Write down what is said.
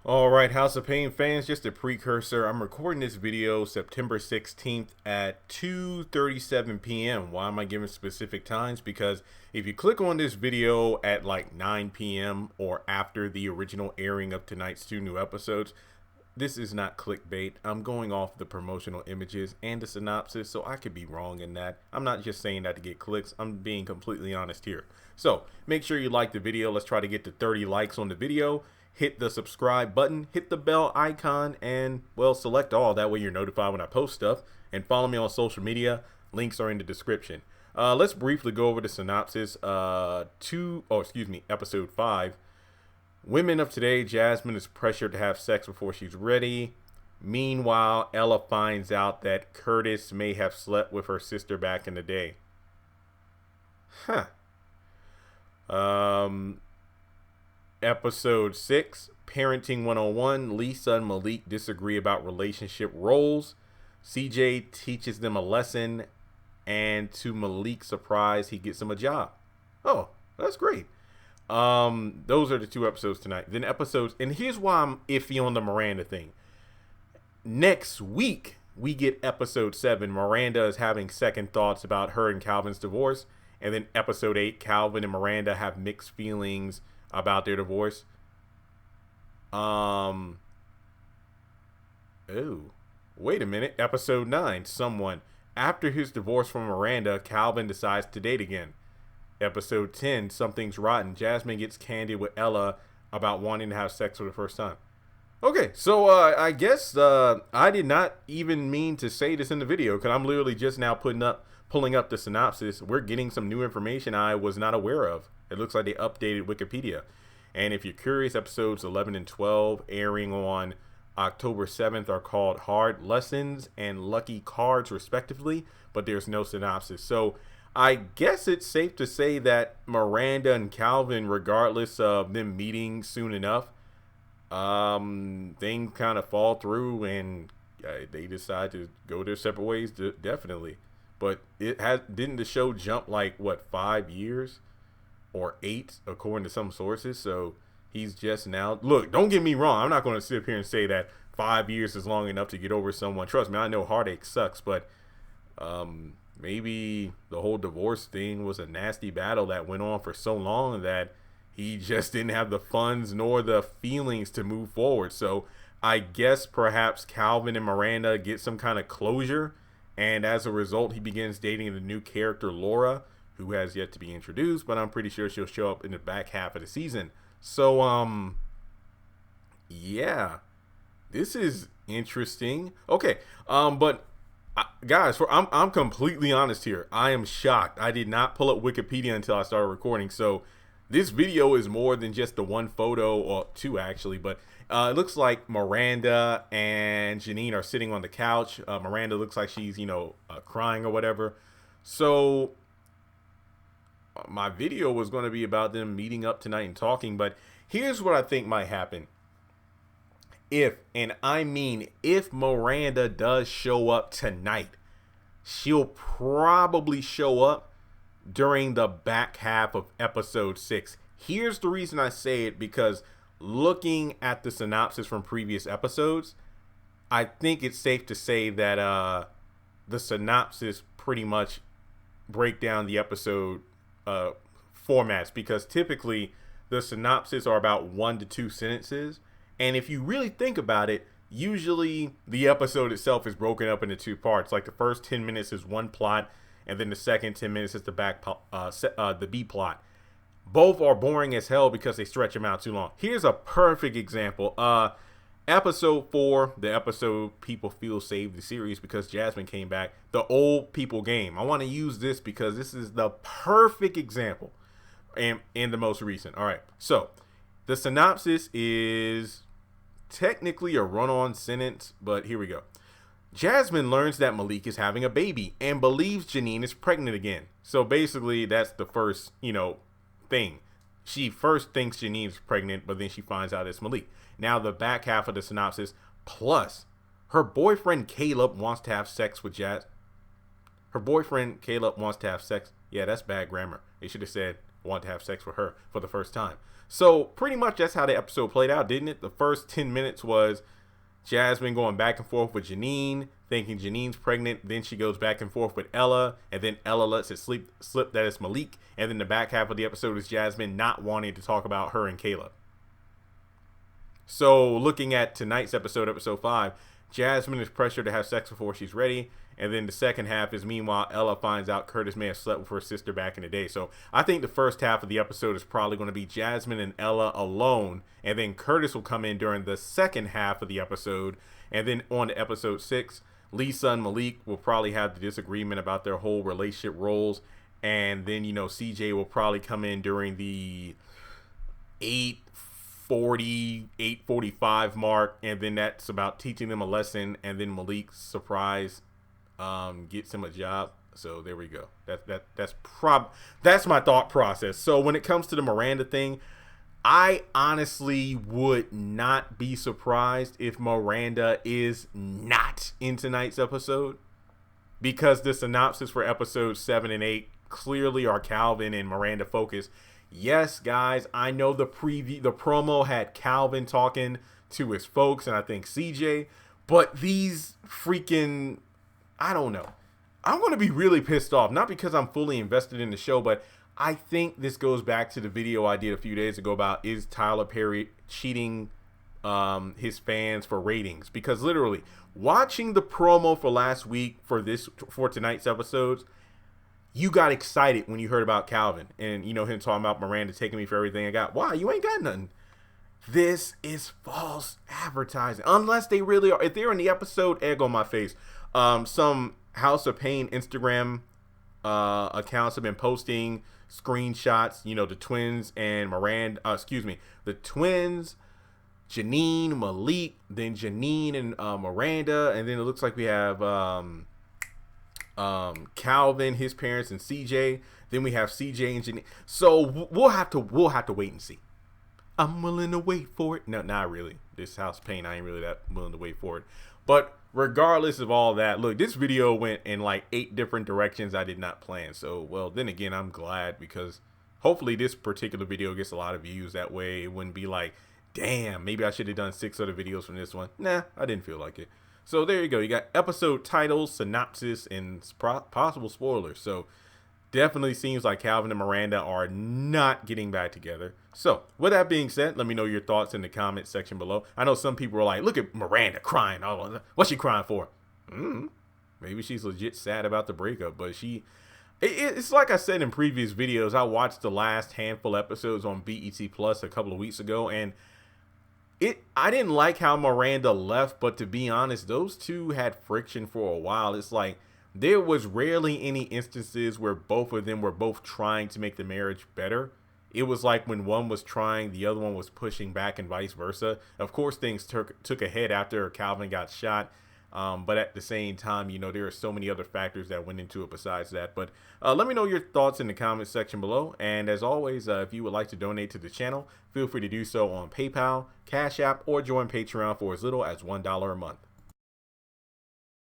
All right, House of Payne fans, just a precursor. I'm recording this video September 16th at 2:37 p.m. Why am I giving specific times? Because if you click on this video at like 9 p.m. or after the original airing of tonight's 2 new episodes, this is not clickbait. I'm going off the promotional images and the synopsis, so I could be wrong in that. I'm not just saying that to get clicks. I'm being completely honest here. So make sure you like the video. Let's try to get to 30 likes on the video. Hit the subscribe button, hit the bell icon, and, well, select all. That way you're notified when I post stuff. And follow me on social media. Links are in the description. Let's briefly go over the synopsis. Episode 5. Women of today, Jasmine is pressured to have sex before she's ready. Meanwhile, Ella finds out that Curtis may have slept with her sister back in the day. Huh. Episode 6, Parenting 101. Lisa and Malik disagree about relationship roles. CJ teaches them a lesson, and to Malik's surprise, he gets him a job. Oh, that's great. Those are the 2 episodes tonight. Then episodes, and here's why I'm iffy on the Miranda thing. Next week, we get episode 7. Miranda is having second thoughts about her and Calvin's divorce. And then episode 8, Calvin and Miranda have mixed feelings about their divorce. Oh, wait a minute. Episode 9, someone. After his divorce from Miranda, Calvin decides to date again. Episode 10, something's rotten. Jasmine gets candid with Ella about wanting to have sex for the first time. Okay, so I guess I did not even mean to say this in the video, because I'm literally just now pulling up the synopsis. We're getting some new information I was not aware of. It looks like they updated Wikipedia. And if you're curious, episodes 11 and 12 airing on October 7th are called Hard Lessons and Lucky Cards, respectively, but there's no synopsis. So I guess it's safe to say that Miranda and Calvin, regardless of them meeting soon enough, things kind of fall through and they decide to go their separate ways, definitely. But didn't the show jump like, what, 5 years? Or 8, according to some sources. So he's just now, look, don't get me wrong, I'm not going to sit up here and say that 5 years is long enough to get over someone. Trust me, I know heartache sucks, but maybe the whole divorce thing was a nasty battle that went on for so long that he just didn't have the funds nor the feelings to move forward. So I guess perhaps Calvin and Miranda get some kind of closure, and as a result he begins dating the new character Laura, who has yet to be introduced, but I'm pretty sure she'll show up in the back half of the season. So, yeah, this is interesting. Okay, but guys, I'm completely honest here. I am shocked. I did not pull up Wikipedia until I started recording. So this video is more than just the 1 photo, or 2 actually, but it looks like Miranda and Janine are sitting on the couch. Miranda looks like she's, crying or whatever. So my video was going to be about them meeting up tonight and talking, but here's what I think might happen. If Miranda does show up tonight, she'll probably show up during the back half of episode 6. Here's the reason I say it, because looking at the synopsis from previous episodes, I think it's safe to say that the synopsis pretty much break down the episode formats, because typically the synopsis are about 1 to 2 sentences, and if you really think about it, usually the episode itself is broken up into 2 parts. Like the first 10 minutes is one plot, and then the second 10 minutes is the B plot. Both are boring as hell because they stretch them out too long. Here's a perfect example. Episode 4, the episode people feel saved the series because Jasmine came back, the old people game. I want to use this because this is the perfect example and the most recent. All right, so the synopsis is technically a run-on sentence, but here we go. Jasmine learns that Malik is having a baby and believes Janine is pregnant again. So basically that's the first, thing. She first thinks Janine's pregnant, but then she finds out it's Malik. Now the back half of the synopsis, plus her boyfriend Caleb wants to have sex with Her boyfriend Caleb wants to have sex. Yeah, that's bad grammar. They should have said want to have sex with her for the first time. So pretty much that's how the episode played out, didn't it? The first 10 minutes was Jasmine going back and forth with Janine, thinking Janine's pregnant. Then she goes back and forth with Ella, and then Ella lets it slip that it's Malik. And then the back half of the episode is Jasmine not wanting to talk about her and Kayla. So looking at tonight's episode, episode 5, Jasmine is pressured to have sex before she's ready. And then the second half is, meanwhile, Ella finds out Curtis may have slept with her sister back in the day. So I think the first half of the episode is probably going to be Jasmine and Ella alone. And then Curtis will come in during the second half of the episode. And then on to episode 6, Lisa and Malik will probably have the disagreement about their whole relationship roles. And then, you know, CJ will probably come in during the 8:45 mark. And then that's about teaching them a lesson. And then Malik's surprise gets him a job. So there we go. That's my thought process. So when it comes to the Miranda thing, I honestly would not be surprised if Miranda is not in tonight's episode, because the synopsis for episodes 7 and 8 clearly are Calvin and Miranda focused. Yes, guys, I know the promo had Calvin talking to his folks and I think CJ, but these freaking, I don't know. I'm going to be really pissed off, not because I'm fully invested in the show, but I think this goes back to the video I did a few days ago about, is Tyler Perry cheating his fans for ratings? Because literally watching the promo for last week for tonight's episodes, you got excited when you heard about Calvin and, you know, him talking about Miranda taking me for everything I got. Wow, you ain't got nothing. This is false advertising. Unless they really are. If they're in the episode, egg on my face. Some House of Payne Instagram accounts have been posting screenshots, you know, the twins and Miranda, the twins, Janine, Malik, then Janine and Miranda, and then it looks like we have Calvin, his parents, and CJ. Then we have CJ and Janine. So we'll have to wait and see. I'm willing to wait for it. No, not really. This House of Payne, I ain't really that willing to wait for it. But regardless of all that, look, this video went in like 8 different directions I did not plan. So, well, then again, I'm glad, because hopefully this particular video gets a lot of views. That way it wouldn't be like, damn, maybe I should have done 6 other videos from this one. Nah, I didn't feel like it. So there you go. You got episode titles, synopsis, and possible spoilers. So definitely seems like Calvin and Miranda are not getting back together. So with that being said, let me know your thoughts in the comment section below. I know some people are like, look at Miranda crying. What's she crying for? Maybe she's legit sad about the breakup, but it's like I said in previous videos, I watched the last handful of episodes on BET Plus a couple of weeks ago, and I didn't like how Miranda left, but to be honest, those two had friction for a while. It's like there was rarely any instances where both of them were both trying to make the marriage better. It was like when one was trying, the other one was pushing back, and vice versa. Of course, things took a head after Calvin got shot. But at the same time, you know, there are so many other factors that went into it besides that. But let me know your thoughts in the comment section below. And as always, if you would like to donate to the channel, feel free to do so on PayPal, Cash App, or join Patreon for as little as $1 a month.